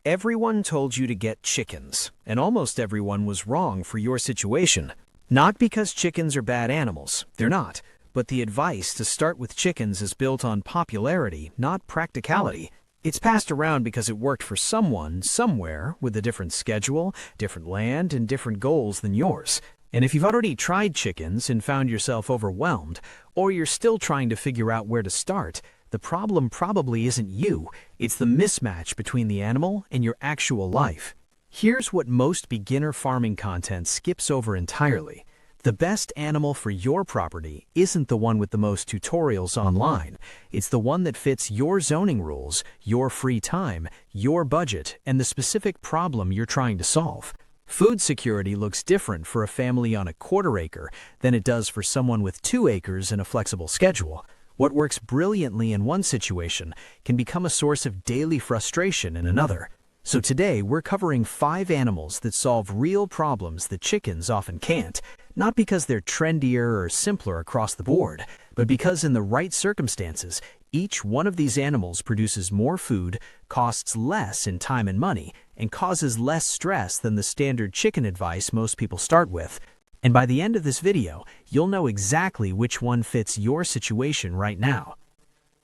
Everyone told you to get chickens, and almost everyone was wrong for your situation. Not because chickens are bad animals, they're not, but the advice to start with chickens is built on popularity, not practicality. It's passed around because it worked for someone, somewhere, with a different schedule, different land, and different goals than yours. And if you've already tried chickens and found yourself overwhelmed, or you're still trying to figure out where to start, the problem probably isn't you, it's the mismatch between the animal and your actual life. Here's what most beginner farming content skips over entirely. The best animal for your property isn't the one with the most tutorials online. It's the one that fits your zoning rules, your free time, your budget, and the specific problem you're trying to solve. Food security looks different for a family on a quarter acre than it does for someone with 2 acres and a flexible schedule. What works brilliantly in one situation can become a source of daily frustration in another. So today we're covering 5 animals that solve real problems that chickens often can't, not because they're trendier or simpler across the board, but because in the right circumstances, each one of these animals produces more food, costs less in time and money, and causes less stress than the standard chicken advice most people start with. And by the end of this video, you'll know exactly which one fits your situation right now.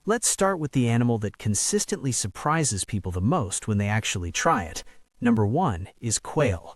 Let's start with the animal that consistently surprises people the most when they actually try it. Number 1 is quail.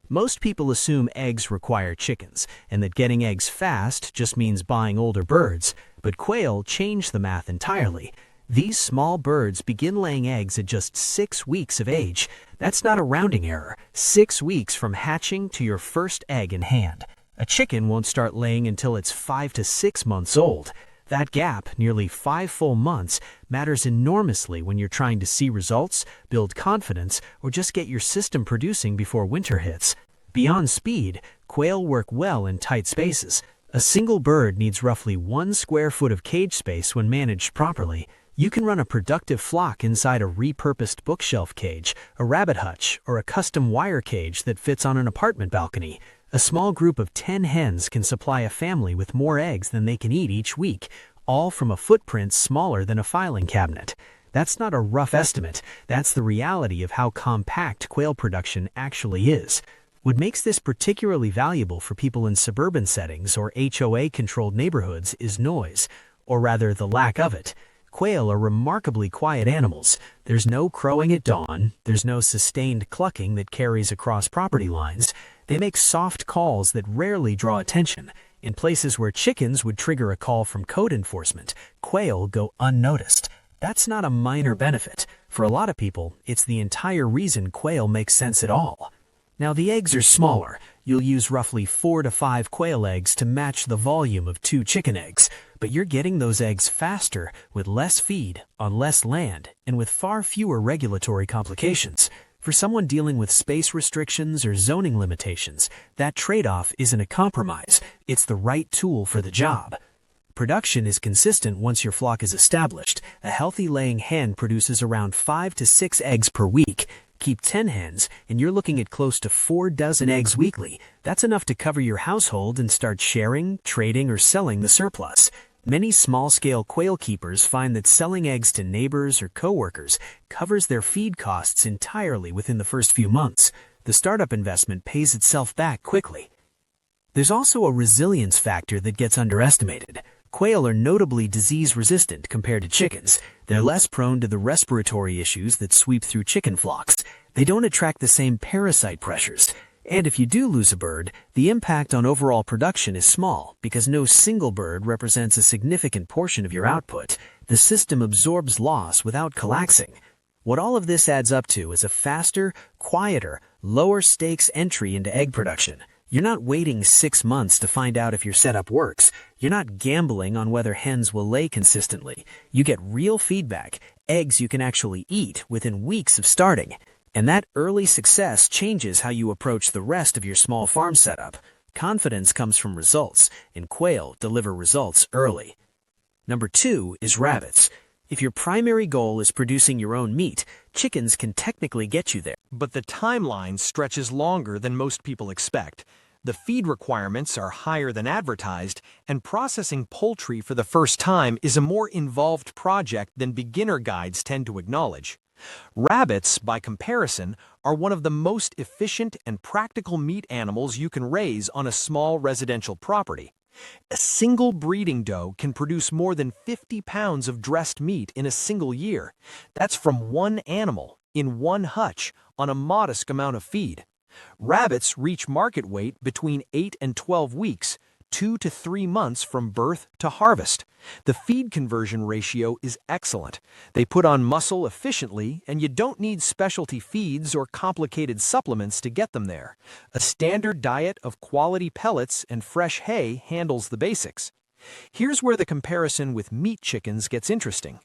Most people assume eggs require chickens, and that getting eggs fast just means buying older birds, but quail change the math entirely. These small birds begin laying eggs at just 6 weeks of age. That's not a rounding error. 6 weeks from hatching to your first egg in hand. A chicken won't start laying until it's 5 to 6 months old. That gap, nearly 5 full months, matters enormously when you're trying to see results, build confidence, or just get your system producing before winter hits. Beyond speed, quail work well in tight spaces. A single bird needs roughly 1 square foot of cage space when managed properly. You can run a productive flock inside a repurposed bookshelf cage, a rabbit hutch, or a custom wire cage that fits on an apartment balcony. A small group of 10 hens can supply a family with more eggs than they can eat each week, all from a footprint smaller than a filing cabinet. That's not a rough estimate, that's the reality of how compact quail production actually is. What makes this particularly valuable for people in suburban settings or HOA-controlled neighborhoods is noise, or rather the lack of it. Quail are remarkably quiet animals. There's no crowing at dawn, there's no sustained clucking that carries across property lines. They make soft calls that rarely draw attention. In places where chickens would trigger a call from code enforcement, quail go unnoticed. That's not a minor benefit. For a lot of people, it's the entire reason quail makes sense at all. Now the eggs are smaller. You'll use roughly 4 to 5 quail eggs to match the volume of 2 chicken eggs, but you're getting those eggs faster, with less feed, on less land, and with far fewer regulatory complications. For someone dealing with space restrictions or zoning limitations, that trade-off isn't a compromise, it's the right tool for the job. Production is consistent once your flock is established. A healthy laying hen produces around 5 to 6 eggs per week. Keep 10 hens, and you're looking at close to 4 dozen eggs weekly. That's enough to cover your household and start sharing, trading, or selling the surplus. Many small-scale quail keepers find that selling eggs to neighbors or coworkers covers their feed costs entirely within the first few months. The startup investment pays itself back quickly. There's also a resilience factor that gets underestimated. Quail are notably disease-resistant compared to chickens. They're less prone to the respiratory issues that sweep through chicken flocks. They don't attract the same parasite pressures. And if you do lose a bird, the impact on overall production is small because no single bird represents a significant portion of your output. The system absorbs loss without collapsing. What all of this adds up to is a faster, quieter, lower-stakes entry into egg production. You're not waiting 6 months to find out if your setup works. You're not gambling on whether hens will lay consistently. You get real feedback, eggs you can actually eat within weeks of starting. And that early success changes how you approach the rest of your small farm setup. Confidence comes from results, and quail deliver results early. Number 2 is rabbits. If your primary goal is producing your own meat, chickens can technically get you there. But the timeline stretches longer than most people expect. The feed requirements are higher than advertised, and processing poultry for the first time is a more involved project than beginner guides tend to acknowledge. Rabbits, by comparison, are one of the most efficient and practical meat animals you can raise on a small residential property. A single breeding doe can produce more than 50 pounds of dressed meat in a single year. That's from one animal, in one hutch, on a modest amount of feed. Rabbits reach market weight between 8 and 12 weeks, 2 to 3 months from birth to harvest. The feed conversion ratio is excellent. They put on muscle efficiently, and you don't need specialty feeds or complicated supplements to get them there. A standard diet of quality pellets and fresh hay handles the basics. Here's where the comparison with meat chickens gets interesting.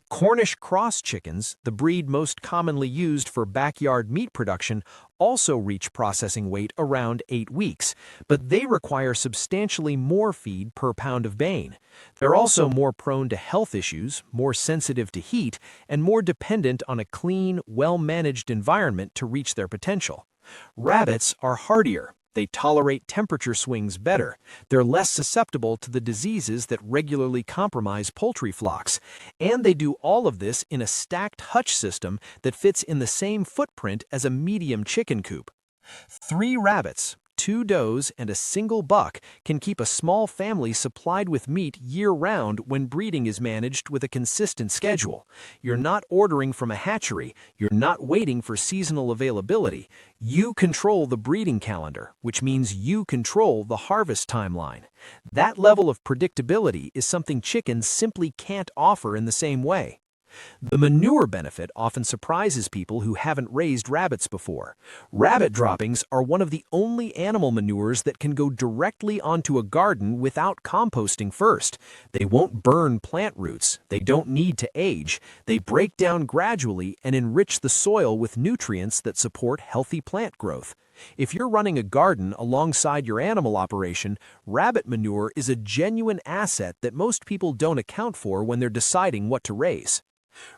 Cornish cross chickens, the breed most commonly used for backyard meat production, also reach processing weight around 8 weeks, but they require substantially more feed per pound of bane. They're also more prone to health issues, more sensitive to heat, and more dependent on a clean, well-managed environment to reach their potential. Rabbits are hardier. They tolerate temperature swings better. They're less susceptible to the diseases that regularly compromise poultry flocks. And they do all of this in a stacked hutch system that fits in the same footprint as a medium chicken coop. 3 rabbits, 2 does, and a single buck can keep a small family supplied with meat year-round when breeding is managed with a consistent schedule. You're not ordering from a hatchery. You're not waiting for seasonal availability. You control the breeding calendar, which means you control the harvest timeline. That level of predictability is something chickens simply can't offer in the same way. The manure benefit often surprises people who haven't raised rabbits before. Rabbit droppings are one of the only animal manures that can go directly onto a garden without composting first. They won't burn plant roots. They don't need to age. They break down gradually and enrich the soil with nutrients that support healthy plant growth. If you're running a garden alongside your animal operation, rabbit manure is a genuine asset that most people don't account for when they're deciding what to raise.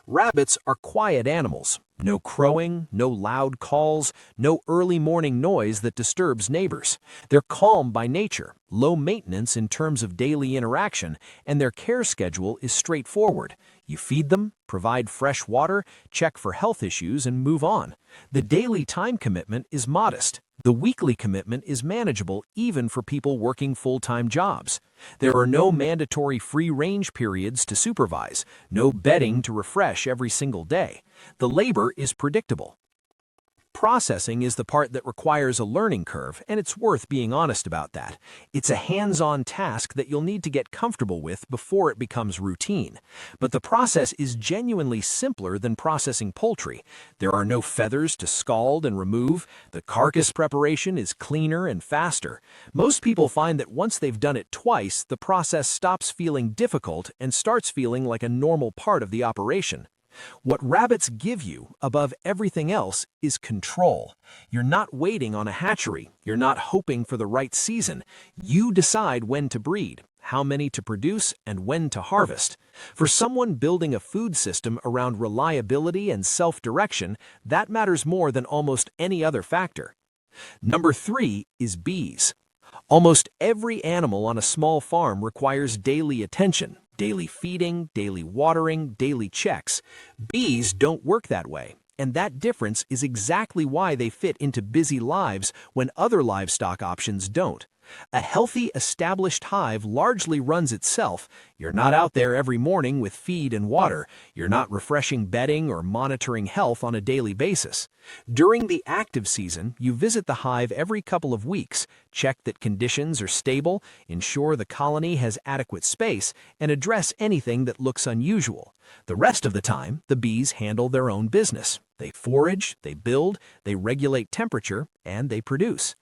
Rabbits are quiet animals. No crowing, no loud calls, no early morning noise that disturbs neighbors. They're calm by nature, low maintenance in terms of daily interaction, and their care schedule is straightforward. You feed them, provide fresh water, check for health issues, and move on. The daily time commitment is modest. The weekly commitment is manageable even for people working full-time jobs. There are no mandatory free-range periods to supervise, no bedding to refresh every single day. The labor is predictable. Processing is the part that requires a learning curve, and it's worth being honest about that. It's a hands-on task that you'll need to get comfortable with before it becomes routine. But the process is genuinely simpler than processing poultry. There are no feathers to scald and remove. The carcass preparation is cleaner and faster. Most people find that once they've done it twice, the process stops feeling difficult and starts feeling like a normal part of the operation. What rabbits give you, above everything else, is control. You're not waiting on a hatchery. You're not hoping for the right season. You decide when to breed, how many to produce, and when to harvest. For someone building a food system around reliability and self-direction, that matters more than almost any other factor. Number 3 is bees. Almost every animal on a small farm requires daily attention. Daily feeding, daily watering, daily checks. Bees don't work that way, and that difference is exactly why they fit into busy lives when other livestock options don't. A healthy, established hive largely runs itself. You're not out there every morning with feed and water. You're not refreshing bedding or monitoring health on a daily basis. During the active season, you visit the hive every couple of weeks, check that conditions are stable, ensure the colony has adequate space, and address anything that looks unusual. The rest of the time, the bees handle their own business. They forage, they build, they regulate temperature, and they produce.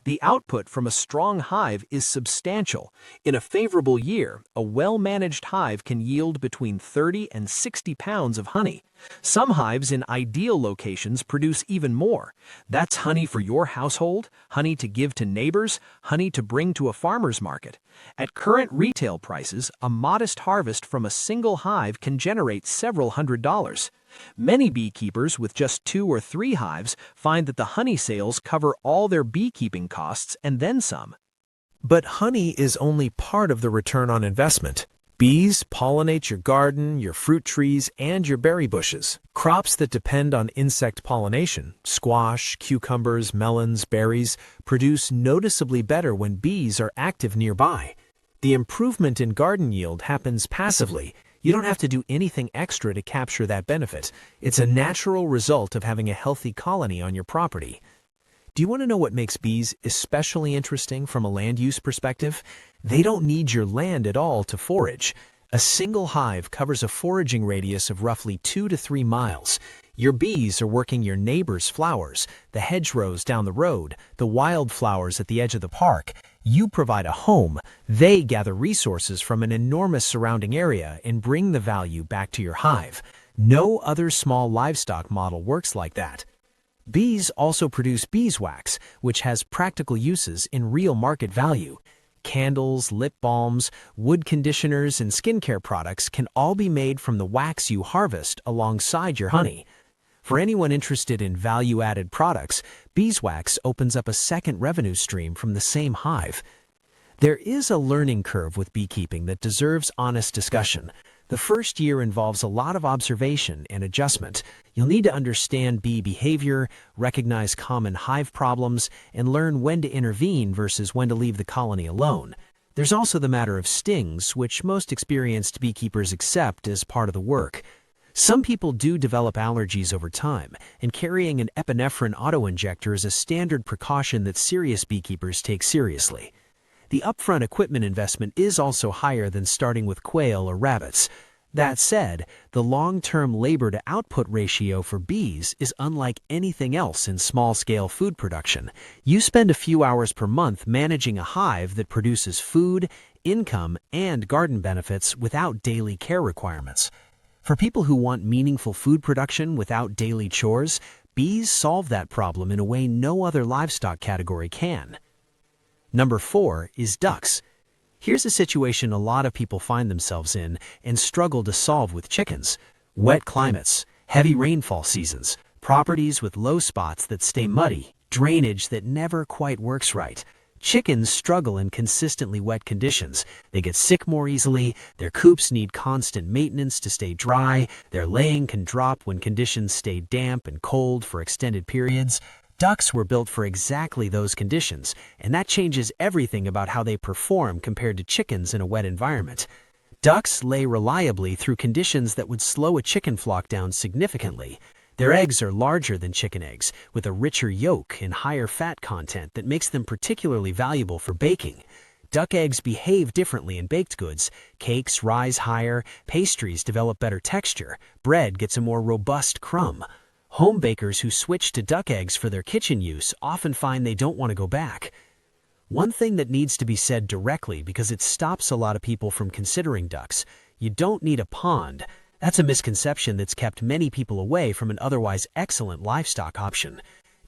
The output from a strong hive is substantial. In a favorable year, a well-managed hive can yield between 30 and 60 pounds of honey. Some hives in ideal locations produce even more. That's honey for your household, honey to give to neighbors, honey to bring to a farmer's market. At current retail prices, a modest harvest from a single hive can generate several $100s. Many beekeepers with just 2 or 3 hives find that the honey sales cover all their beekeeping costs and then some. But honey is only part of the return on investment. Bees pollinate your garden, your fruit trees, and your berry bushes. Crops that depend on insect pollination, squash, cucumbers, melons, berries, produce noticeably better when bees are active nearby. The improvement in garden yield happens passively. You don't have to do anything extra to capture that benefit. It's a natural result of having a healthy colony on your property. Do you want to know what makes bees especially interesting from a land use perspective? They don't need your land at all to forage. A single hive covers a foraging radius of roughly 2 to 3 miles. Your bees are working your neighbor's flowers, the hedgerows down the road, the wildflowers at the edge of the park. You provide a home. They gather resources from an enormous surrounding area and bring the value back to your hive. No other small livestock model works like that. Bees also produce beeswax, which has practical uses in real market value. Candles, lip balms, wood conditioners, and skincare products can all be made from the wax you harvest alongside your honey. For anyone interested in value-added products, beeswax opens up a second revenue stream from the same hive. There is a learning curve with beekeeping that deserves honest discussion. The first year involves a lot of observation and adjustment. You'll need to understand bee behavior, recognize common hive problems, and learn when to intervene versus when to leave the colony alone. There's also the matter of stings, which most experienced beekeepers accept as part of the work. Some people do develop allergies over time, and carrying an epinephrine autoinjector is a standard precaution that serious beekeepers take seriously. The upfront equipment investment is also higher than starting with quail or rabbits. That said, the long-term labor-to-output ratio for bees is unlike anything else in small-scale food production. You spend a few hours per month managing a hive that produces food, income, and garden benefits without daily care requirements. For people who want meaningful food production without daily chores, bees solve that problem in a way no other livestock category can. Number 4 is ducks. Here's a situation a lot of people find themselves in and struggle to solve with chickens. Wet climates, heavy rainfall seasons, properties with low spots that stay muddy, drainage that never quite works right. Chickens struggle in consistently wet conditions. They get sick more easily, their coops need constant maintenance to stay dry, their laying can drop when conditions stay damp and cold for extended periods. Ducks were built for exactly those conditions, and that changes everything about how they perform compared to chickens in a wet environment. Ducks lay reliably through conditions that would slow a chicken flock down significantly. Their eggs are larger than chicken eggs, with a richer yolk and higher fat content that makes them particularly valuable for baking. Duck eggs behave differently in baked goods. Cakes rise higher, pastries develop better texture, bread gets a more robust crumb. Home bakers who switch to duck eggs for their kitchen use often find they don't want to go back. One thing that needs to be said directly because it stops a lot of people from considering ducks: you don't need a pond. That's a misconception that's kept many people away from an otherwise excellent livestock option.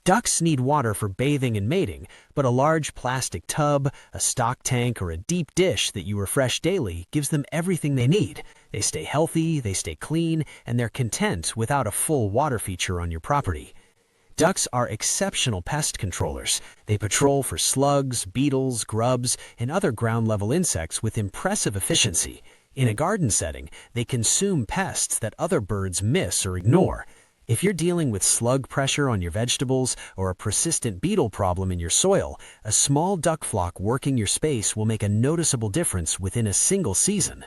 Ducks need water for bathing and mating, but a large plastic tub, a stock tank, or a deep dish that you refresh daily gives them everything they need. They stay healthy, they stay clean, and they're content without a full water feature on your property. Ducks are exceptional pest controllers. They patrol for slugs, beetles, grubs, and other ground-level insects with impressive efficiency. In a garden setting, they consume pests that other birds miss or ignore. If you're dealing with slug pressure on your vegetables or a persistent beetle problem in your soil, a small duck flock working your space will make a noticeable difference within a single season.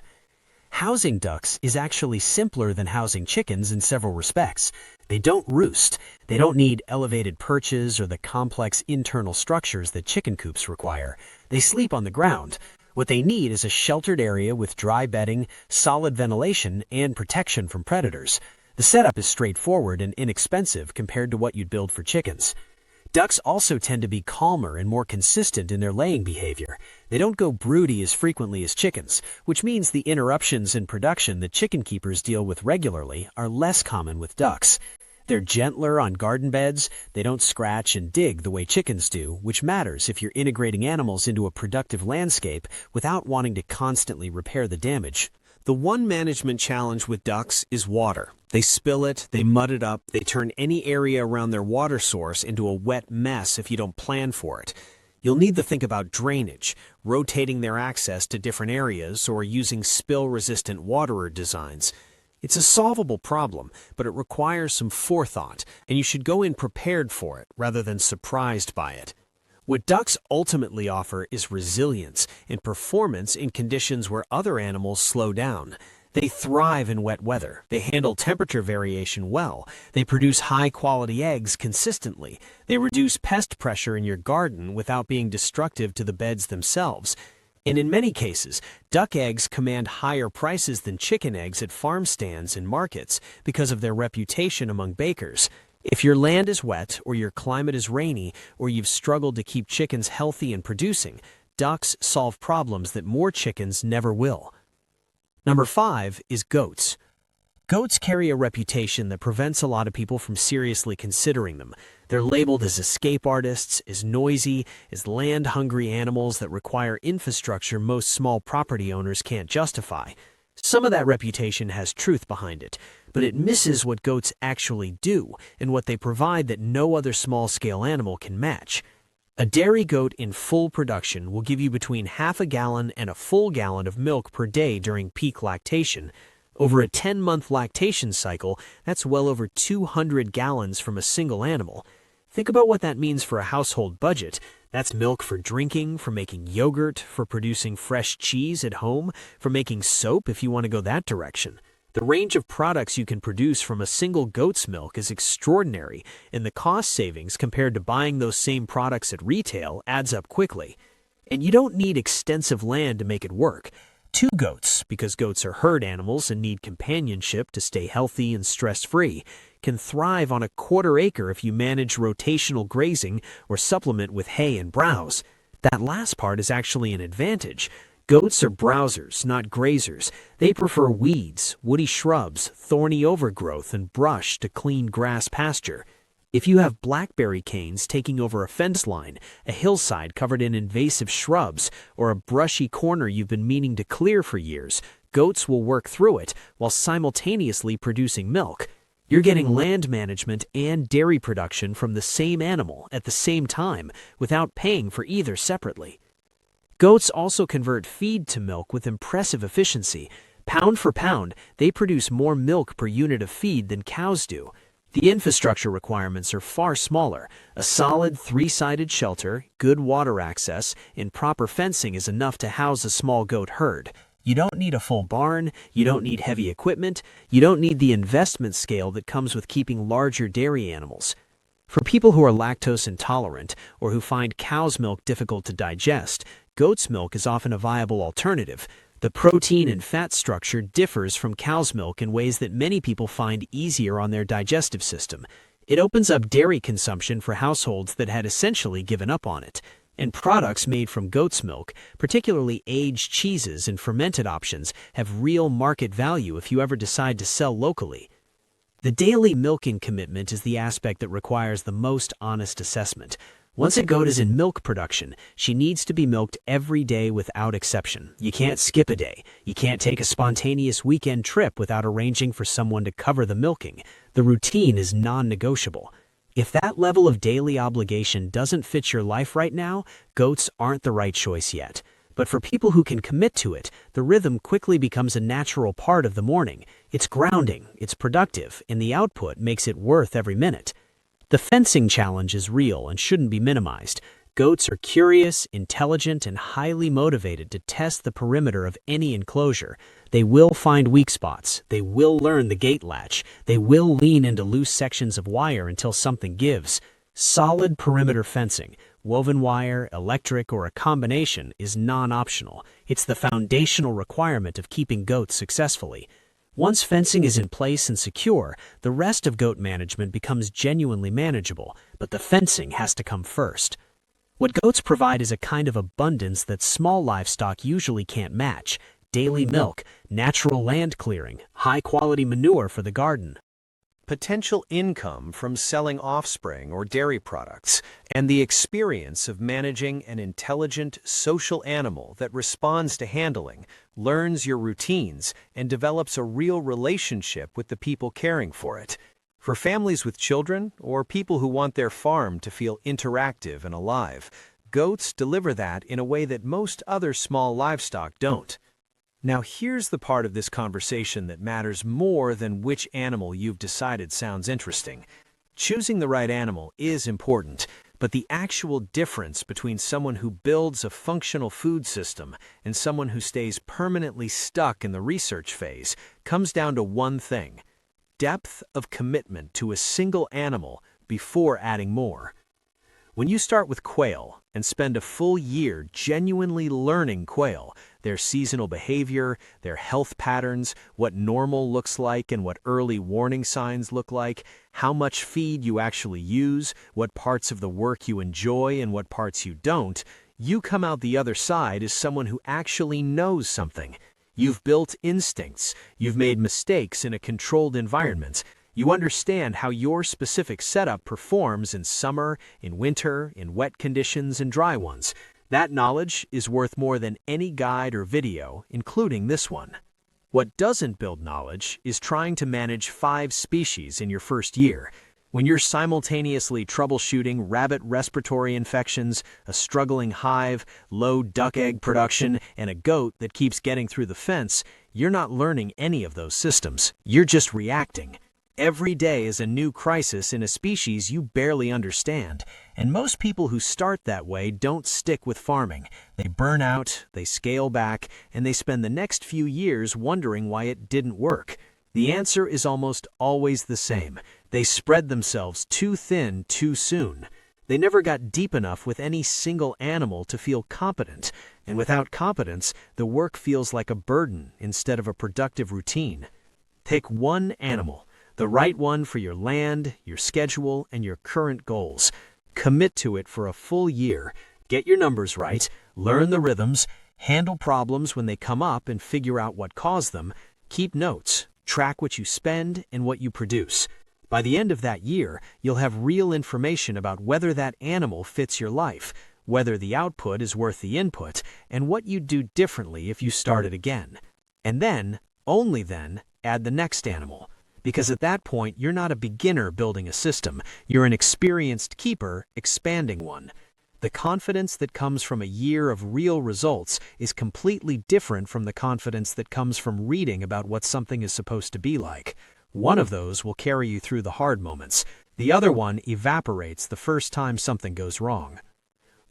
Housing ducks is actually simpler than housing chickens in several respects. They don't roost. They don't need elevated perches or the complex internal structures that chicken coops require. They sleep on the ground. What they need is a sheltered area with dry bedding, solid ventilation, and protection from predators. The setup is straightforward and inexpensive compared to what you'd build for chickens. Ducks also tend to be calmer and more consistent in their laying behavior. They don't go broody as frequently as chickens, which means the interruptions in production that chicken keepers deal with regularly are less common with ducks. They're gentler on garden beds. They don't scratch and dig the way chickens do, which matters if you're integrating animals into a productive landscape without wanting to constantly repair the damage. The one management challenge with ducks is water. They spill it, they mud it up, they turn any area around their water source into a wet mess if you don't plan for it. You'll need to think about drainage, rotating their access to different areas, or using spill-resistant waterer designs. It's a solvable problem, but it requires some forethought, and you should go in prepared for it rather than surprised by it. What ducks ultimately offer is resilience and performance in conditions where other animals slow down. They thrive in wet weather, they handle temperature variation well, they produce high-quality eggs consistently, they reduce pest pressure in your garden without being destructive to the beds themselves. And in many cases, duck eggs command higher prices than chicken eggs at farm stands and markets because of their reputation among bakers. If your land is wet, or your climate is rainy, or you've struggled to keep chickens healthy and producing, ducks solve problems that more chickens never will. Number 5 is goats. Goats carry a reputation that prevents a lot of people from seriously considering them. They're labeled as escape artists, as noisy, as land-hungry animals that require infrastructure most small property owners can't justify. Some of that reputation has truth behind it, but it misses what goats actually do and what they provide that no other small-scale animal can match. A dairy goat in full production will give you between half a gallon and a full gallon of milk per day during peak lactation. Over a 10-month lactation cycle, that's well over 200 gallons from a single animal. Think about what that means for a household budget. That's milk for drinking, for making yogurt, for producing fresh cheese at home, for making soap if you want to go that direction. The range of products you can produce from a single goat's milk is extraordinary, and the cost savings compared to buying those same products at retail adds up quickly. And you don't need extensive land to make it work. 2 goats, because goats are herd animals and need companionship to stay healthy and stress-free, can thrive on a quarter acre if you manage rotational grazing or supplement with hay and browse. That last part is actually an advantage. Goats are browsers, not grazers. They prefer weeds, woody shrubs, thorny overgrowth, and brush to clean grass pasture. If you have blackberry canes taking over a fence line, a hillside covered in invasive shrubs, or a brushy corner you've been meaning to clear for years, goats will work through it while simultaneously producing milk. You're getting land management and dairy production from the same animal at the same time without paying for either separately. Goats also convert feed to milk with impressive efficiency. Pound for pound, they produce more milk per unit of feed than cows do. The infrastructure requirements are far smaller. A solid 3-sided shelter, good water access, and proper fencing is enough to house a small goat herd. You don't need a full barn, you don't need heavy equipment, you don't need the investment scale that comes with keeping larger dairy animals. For people who are lactose intolerant or who find cow's milk difficult to digest, goat's milk is often a viable alternative. The protein and fat structure differs from cow's milk in ways that many people find easier on their digestive system. It opens up dairy consumption for households that had essentially given up on it. And products made from goat's milk, particularly aged cheeses and fermented options, have real market value if you ever decide to sell locally. The daily milking commitment is the aspect that requires the most honest assessment. Once a goat is in milk production, she needs to be milked every day without exception. You can't skip a day. You can't take a spontaneous weekend trip without arranging for someone to cover the milking. The routine is non-negotiable. If that level of daily obligation doesn't fit your life right now, goats aren't the right choice yet. But for people who can commit to it, the rhythm quickly becomes a natural part of the morning. It's grounding, it's productive, and the output makes it worth every minute. The fencing challenge is real and shouldn't be minimized. Goats are curious, intelligent, and highly motivated to test the perimeter of any enclosure. They will find weak spots. They will learn the gate latch. They will lean into loose sections of wire until something gives. Solid perimeter fencing, woven wire, electric, or a combination, is non-optional. It's the foundational requirement of keeping goats successfully. Once fencing is in place and secure, the rest of goat management becomes genuinely manageable, but the fencing has to come first. What goats provide is a kind of abundance that small livestock usually can't match: daily milk, natural land clearing, high-quality manure for the garden. Potential income from selling offspring or dairy products, and the experience of managing an intelligent, social animal that responds to handling, learns your routines, and develops a real relationship with the people caring for it. For families with children or people who want their farm to feel interactive and alive, Goats deliver that in a way that most other small livestock don't. Now here's the part of this conversation that matters more than which animal you've decided sounds interesting. Choosing the right animal is important, but the actual difference between someone who builds a functional food system and someone who stays permanently stuck in the research phase comes down to one thing: depth of commitment to a single animal before adding more. When you start with quail and spend a full year genuinely learning quail, their seasonal behavior, their health patterns, what normal looks like and what early warning signs look like, how much feed you actually use, what parts of the work you enjoy and what parts you don't, you come out the other side as someone who actually knows something. You've built instincts, you've made mistakes in a controlled environment. You understand how your specific setup performs in summer, in winter, in wet conditions, and dry ones. That knowledge is worth more than any guide or video, including this one. What doesn't build knowledge is trying to manage 5 species in your first year. When you're simultaneously troubleshooting rabbit respiratory infections, a struggling hive, low duck egg production, and a goat that keeps getting through the fence, you're not learning any of those systems. You're just reacting. Every day is a new crisis in a species you barely understand, and most people who start that way don't stick with farming. They burn out, they scale back, and they spend the next few years wondering why it didn't work. The answer is almost always the same. They spread themselves too thin too soon. They never got deep enough with any single animal to feel competent, and without competence, the work feels like a burden instead of a productive routine. Take one animal, the right one for your land, your schedule, and your current goals. Commit to it for a full year. Get your numbers right, learn the rhythms, handle problems when they come up and figure out what caused them. Keep notes, track what you spend and what you produce. By the end of that year, you'll have real information about whether that animal fits your life, whether the output is worth the input, and what you'd do differently if you started again. And then, only then, add the next animal. Because at that point, you're not a beginner building a system, you're an experienced keeper expanding one. The confidence that comes from a year of real results is completely different from the confidence that comes from reading about what something is supposed to be like. One of those will carry you through the hard moments. The other one evaporates the first time something goes wrong.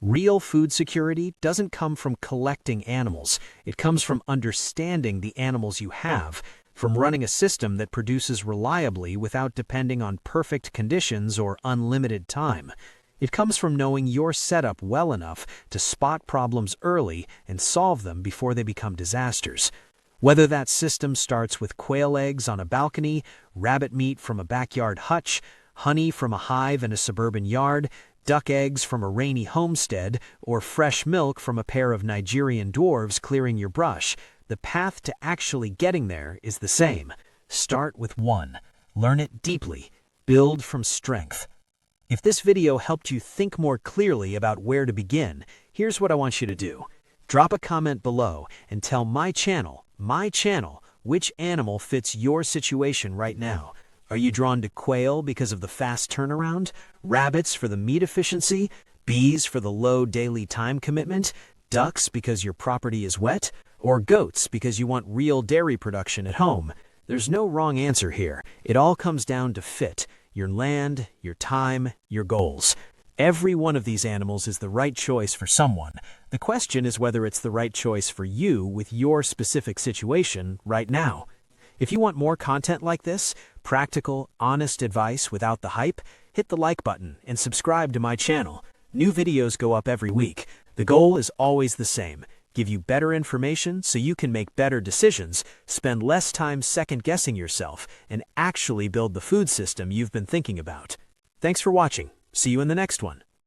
Real food security doesn't come from collecting animals. It comes from understanding the animals you have, from running a system that produces reliably without depending on perfect conditions or unlimited time. It comes from knowing your setup well enough to spot problems early and solve them before they become disasters. Whether that system starts with quail eggs on a balcony, rabbit meat from a backyard hutch, honey from a hive in a suburban yard, duck eggs from a rainy homestead, or fresh milk from a pair of Nigerian dwarves clearing your brush, the path to actually getting there is the same. Start with one. Learn it deeply. Build from strength. If this video helped you think more clearly about where to begin, here's what I want you to do. Drop a comment below and tell my channel, which animal fits your situation right now. Are you drawn to quail because of the fast turnaround? Rabbits for the meat efficiency? Bees for the low daily time commitment? Ducks because your property is wet? Or goats because you want real dairy production at home? There's no wrong answer here. It all comes down to fit. Your land, your time, your goals. Every one of these animals is the right choice for someone. The question is whether it's the right choice for you with your specific situation right now. If you want more content like this, practical, honest advice without the hype, hit the like button and subscribe to my channel. New videos go up every week. The goal is always the same. Give you better information so you can make better decisions, spend less time second-guessing yourself, and actually build the food system you've been thinking about. Thanks for watching. See you in the next one.